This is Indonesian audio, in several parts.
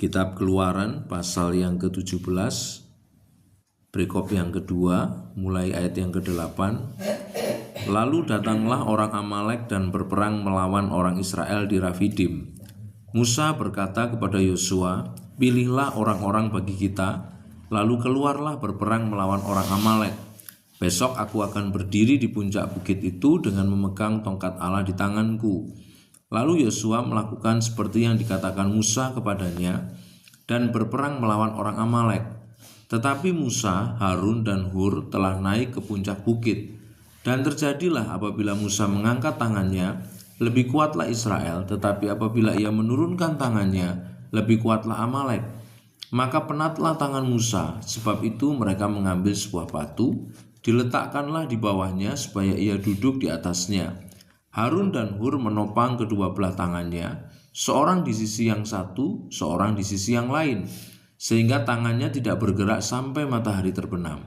Kitab Keluaran pasal yang ke-17, perikop yang kedua, mulai ayat yang ke-8. Lalu datanglah orang Amalek dan berperang melawan orang Israel di Rafidim. Musa berkata kepada Yosua, "Pilihlah orang-orang bagi kita, lalu keluarlah berperang melawan orang Amalek. Besok aku akan berdiri di puncak bukit itu dengan memegang tongkat Allah di tanganku." Lalu Yosua melakukan seperti yang dikatakan Musa kepadanya dan berperang melawan orang Amalek. Tetapi Musa, Harun, dan Hur telah naik ke puncak bukit. Dan terjadilah apabila Musa mengangkat tangannya, lebih kuatlah Israel, tetapi apabila ia menurunkan tangannya, lebih kuatlah Amalek. Maka penatlah tangan Musa, sebab itu mereka mengambil sebuah batu, diletakkanlah di bawahnya supaya ia duduk di atasnya. Harun dan Hur menopang kedua belah tangannya, seorang di sisi yang satu, seorang di sisi yang lain, sehingga tangannya tidak bergerak sampai matahari terbenam.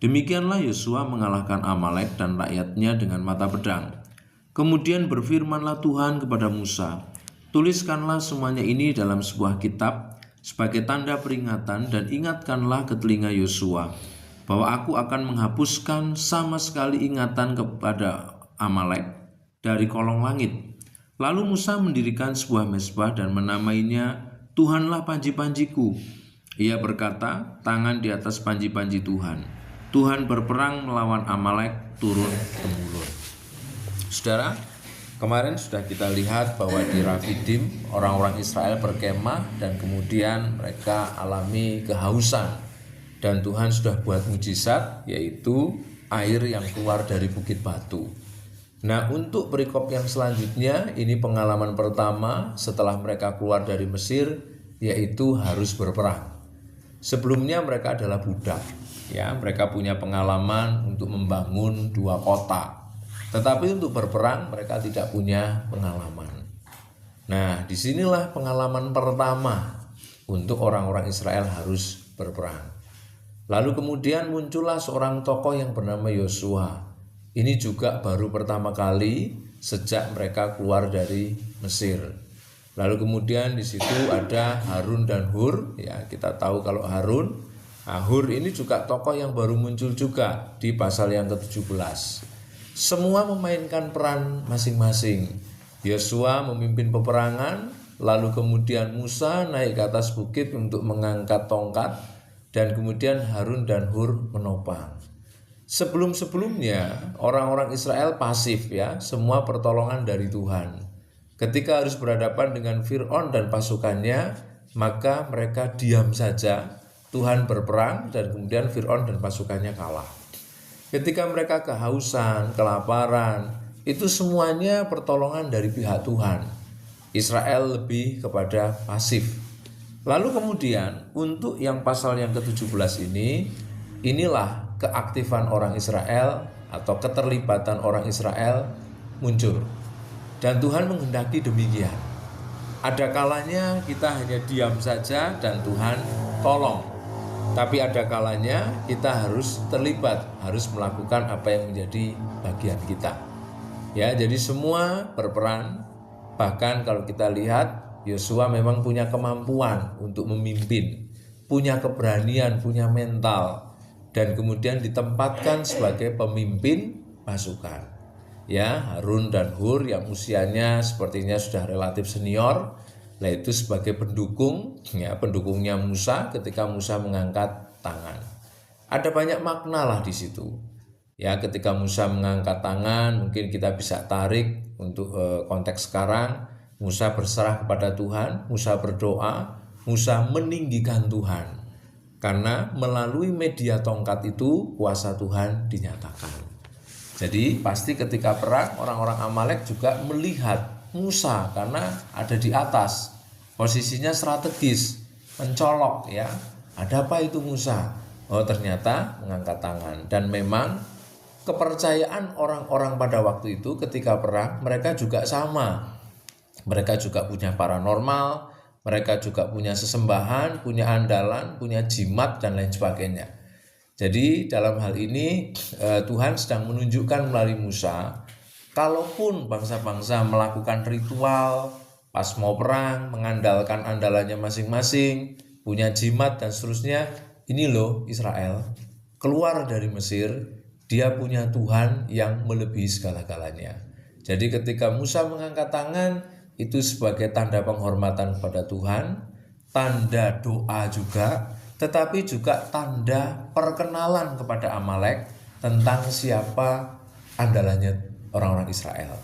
Demikianlah Yosua mengalahkan Amalek dan rakyatnya dengan mata pedang. Kemudian berfirmanlah Tuhan kepada Musa, "Tuliskanlah semuanya ini dalam sebuah kitab sebagai tanda peringatan dan ingatkanlah ke telinga Yosua bahwa aku akan menghapuskan sama sekali ingatan kepada Amalek dari kolong langit." Lalu Musa mendirikan sebuah mezbah dan menamainya Tuhanlah panji-panjiku. Ia berkata, tangan di atas panji-panji Tuhan. Tuhan berperang melawan Amalek turun-temurun. Saudara, kemarin sudah kita lihat bahwa di Rafidim orang-orang Israel berkemah dan kemudian mereka alami kehausan. Dan Tuhan sudah buat mujizat, yaitu air yang keluar dari bukit batu. Nah, untuk perikop yang selanjutnya, ini pengalaman pertama setelah mereka keluar dari Mesir, yaitu harus berperang. Sebelumnya mereka adalah budak, ya, mereka punya pengalaman untuk membangun 2 kota. Tetapi untuk berperang mereka tidak punya pengalaman. Nah, disinilah pengalaman pertama untuk orang-orang Israel harus berperang. Lalu kemudian muncullah seorang tokoh yang bernama Yosua. Ini juga baru pertama kali sejak mereka keluar dari Mesir. Lalu kemudian di situ ada Harun dan Hur. Ya, kita tahu kalau Harun, Hur ini juga tokoh yang baru muncul juga di pasal yang ke-17. Semua memainkan peran masing-masing. Yosua memimpin peperangan, lalu kemudian Musa naik ke atas bukit untuk mengangkat tongkat, dan kemudian Harun dan Hur menopang. Sebelum-sebelumnya orang-orang Israel pasif, ya, semua pertolongan dari Tuhan. Ketika harus berhadapan dengan Fir'aun dan pasukannya, maka mereka diam saja. Tuhan berperang dan kemudian Fir'aun dan pasukannya kalah. Ketika mereka kehausan, kelaparan, itu semuanya pertolongan dari pihak Tuhan. Israel lebih kepada pasif. Lalu kemudian untuk yang pasal yang ke-17 ini, inilah keaktifan orang Israel atau keterlibatan orang Israel muncul. Dan Tuhan menghendaki demikian. Ada kalanya kita hanya diam saja dan Tuhan tolong. Tapi ada kalanya kita harus terlibat, harus melakukan apa yang menjadi bagian kita. Ya, jadi semua berperan. Bahkan kalau kita lihat, Yosua memang punya kemampuan untuk memimpin, punya keberanian, punya mental, dan kemudian ditempatkan sebagai pemimpin pasukan. Ya, Harun dan Hur yang usianya sepertinya sudah relatif senior, yaitu sebagai pendukung, ya, pendukungnya Musa ketika Musa mengangkat tangan. Ada banyak makna lah di situ. Ya, ketika Musa mengangkat tangan, mungkin kita bisa tarik untuk konteks sekarang. Musa berserah kepada Tuhan, Musa berdoa, Musa meninggikan Tuhan. Karena melalui media tongkat itu kuasa Tuhan dinyatakan. Jadi pasti ketika perang orang-orang Amalek juga melihat Musa karena ada di atas. Posisinya strategis, mencolok, ya. Ada apa itu Musa? Oh, ternyata mengangkat tangan. Dan memang kepercayaan orang-orang pada waktu itu ketika perang mereka juga sama. Mereka juga punya paranormal, mereka juga punya sesembahan, punya andalan, punya jimat, dan lain sebagainya. Jadi dalam hal ini Tuhan sedang menunjukkan melalui Musa, kalaupun bangsa-bangsa melakukan ritual, pas mau perang mengandalkan andalannya masing-masing, punya jimat dan seterusnya. Ini loh Israel keluar dari Mesir, dia punya Tuhan yang melebihi segala-galanya. Jadi ketika Musa mengangkat tangan, itu sebagai tanda penghormatan kepada Tuhan, tanda doa juga, tetapi juga tanda perkenalan kepada Amalek tentang siapa andalannya orang-orang Israel,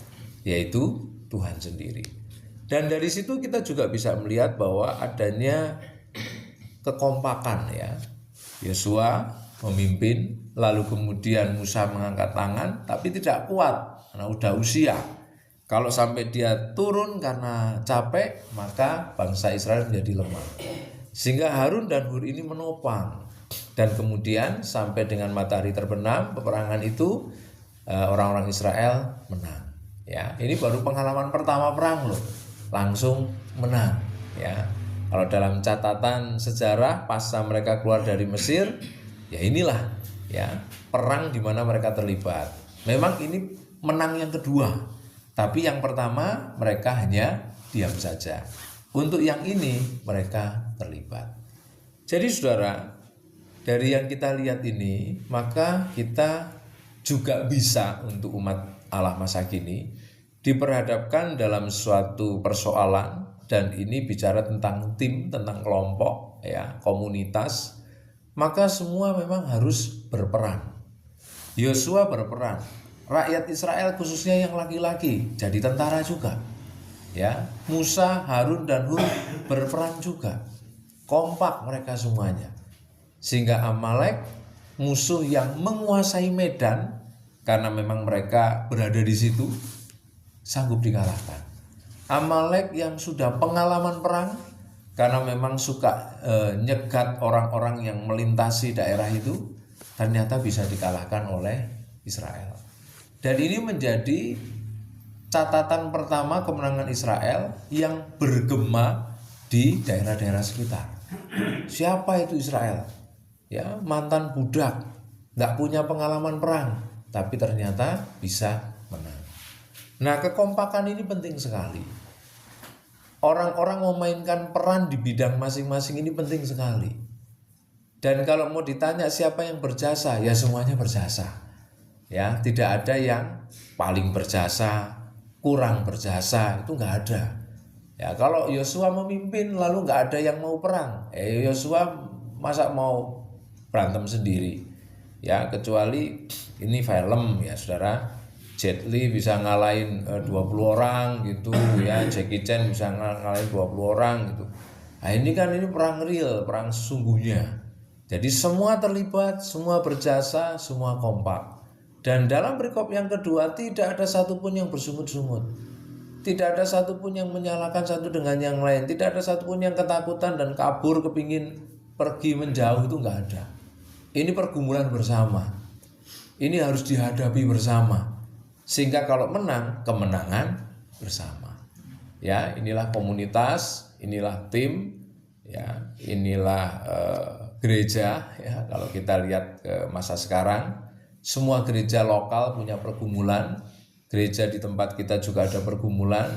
yaitu Tuhan sendiri. Dan dari situ kita juga bisa melihat bahwa adanya kekompakan ya. Yosua memimpin, lalu kemudian Musa mengangkat tangan, tapi tidak kuat karena udah usia. Kalau sampai dia turun karena capek, maka bangsa Israel menjadi lemah. Sehingga Harun dan Hur ini menopang. Dan kemudian sampai dengan matahari terbenam, peperangan itu orang-orang Israel menang. Ya, ini baru pengalaman pertama perang loh, langsung menang. Ya, kalau dalam catatan sejarah pasca mereka keluar dari Mesir, ya inilah ya perang di mana mereka terlibat. Memang ini menang yang kedua, tapi yang pertama mereka hanya diam saja. Untuk yang ini mereka terlibat. Jadi saudara, dari yang kita lihat ini, maka kita juga bisa untuk umat Allah masa kini diperhadapkan dalam suatu persoalan. Dan ini bicara tentang tim, tentang kelompok, ya, komunitas. Maka semua memang harus berperan. Yosua berperan. Rakyat Israel khususnya yang laki-laki jadi tentara juga. Ya, Musa, Harun dan Hur berperan juga. Kompak mereka semuanya. Sehingga Amalek, musuh yang menguasai medan, karena memang mereka berada di situ, sanggup dikalahkan. Amalek yang sudah pengalaman perang, karena memang suka nyegat orang-orang yang melintasi daerah itu, ternyata bisa dikalahkan oleh Israel. Dan ini menjadi catatan pertama kemenangan Israel yang bergema di daerah-daerah sekitar. Siapa itu Israel? Ya, mantan budak, nggak punya pengalaman perang, tapi ternyata bisa menang. Nah, kekompakan ini penting sekali. Orang-orang memainkan peran di bidang masing-masing ini penting sekali. Dan kalau mau ditanya siapa yang berjasa, ya semuanya berjasa. Ya, tidak ada yang paling berjasa, kurang berjasa, itu nggak ada. Ya, kalau Yosua memimpin lalu nggak ada yang mau perang, Yosua masa mau berantem sendiri? Ya, kecuali ini film ya saudara. Jet Li bisa ngalahin 20 orang gitu ya, Jackie Chan bisa ngalahin 20 orang gitu. Nah ini kan ini perang real, perang sesungguhnya. Jadi semua terlibat, semua berjasa, semua kompak. Dan dalam perikop yang kedua tidak ada satupun yang bersungut-sungut. Tidak ada satupun yang menyalahkan satu dengan yang lain. Tidak ada satupun yang ketakutan dan kabur kepingin pergi menjauh, itu nggak ada. Ini pergumulan bersama. Ini harus dihadapi bersama. Sehingga kalau menang, kemenangan bersama. Ya, inilah komunitas, inilah tim, ya, inilah gereja. Ya, kalau kita lihat ke masa sekarang, semua gereja lokal punya pergumulan. Gereja di tempat kita juga ada pergumulan.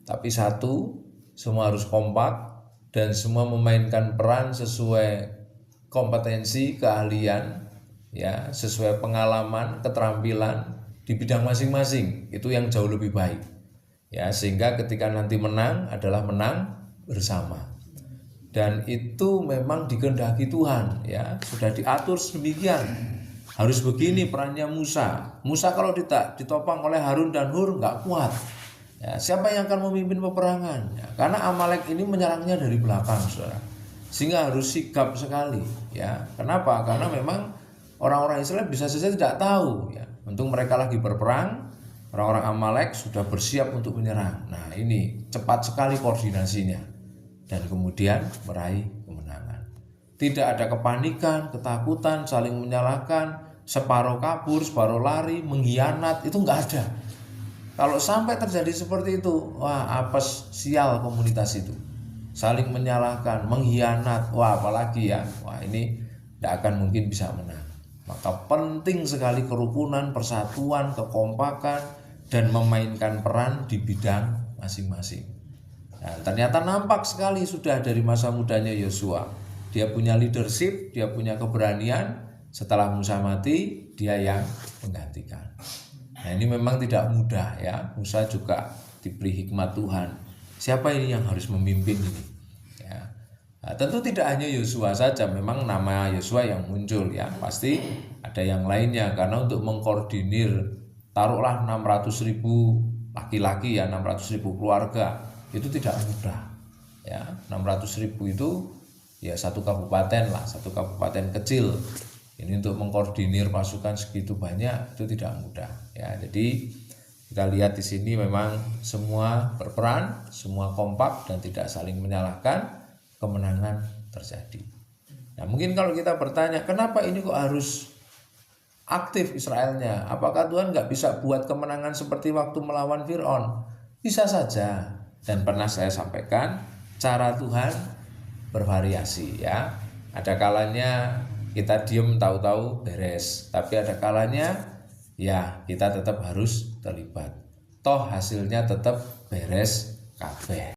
Tapi satu, semua harus kompak dan semua memainkan peran sesuai kompetensi, keahlian, ya, sesuai pengalaman, keterampilan di bidang masing-masing. Itu yang jauh lebih baik. Ya, sehingga ketika nanti menang adalah menang bersama. Dan itu memang dikehendaki Tuhan, ya, sudah diatur sedemikian. Harus begini perannya Musa. Musa kalau ditopang oleh Harun dan Hur nggak kuat. Ya, siapa yang akan memimpin peperangan? Ya, karena Amalek ini menyerangnya dari belakang, saudara. Sehingga harus sigap sekali. Ya, kenapa? Karena memang orang-orang Israel bisa saja tidak tahu. Ya, untung mereka lagi berperang. Orang-orang Amalek sudah bersiap untuk menyerang. Nah, ini cepat sekali koordinasinya. Dan kemudian meraih kemenangan. Tidak ada kepanikan, ketakutan, saling menyalahkan, separuh kabur, separuh lari, mengkhianat, itu nggak ada. Kalau sampai terjadi seperti itu, wah apes, sial komunitas itu. Saling menyalahkan, mengkhianat, wah apalagi ya, wah ini tidak akan mungkin bisa menang. Maka penting sekali kerukunan, persatuan, kekompakan, dan memainkan peran di bidang masing-masing. Nah, ternyata nampak sekali sudah dari masa mudanya Yosua. Dia punya leadership, dia punya keberanian. Setelah Musa mati, dia yang menggantikan. Nah, ini memang tidak mudah ya. Musa juga diberi hikmat Tuhan. Siapa ini yang harus memimpin ini? Ya. Nah, tentu tidak hanya Yosua saja, memang nama Yosua yang muncul ya. Pasti ada yang lainnya, karena untuk mengkoordinir taruhlah 600.000 laki-laki ya, 600.000 keluarga, itu tidak mudah ya. 600.000 itu ya satu kabupaten lah, satu kabupaten kecil. Ini untuk mengkoordinir pasukan segitu banyak itu tidak mudah ya. Jadi kita lihat di sini memang semua berperan, semua kompak dan tidak saling menyalahkan, kemenangan terjadi. Nah, mungkin kalau kita bertanya, kenapa ini kok harus aktif Israelnya? Apakah Tuhan nggak bisa buat kemenangan seperti waktu melawan Fir'aun? Bisa saja. Dan pernah saya sampaikan, cara Tuhan bervariasi ya. Ada kalanya kita diem tahu-tahu beres, tapi ada kalanya ya kita tetap harus terlibat. Toh hasilnya tetap beres kabeh.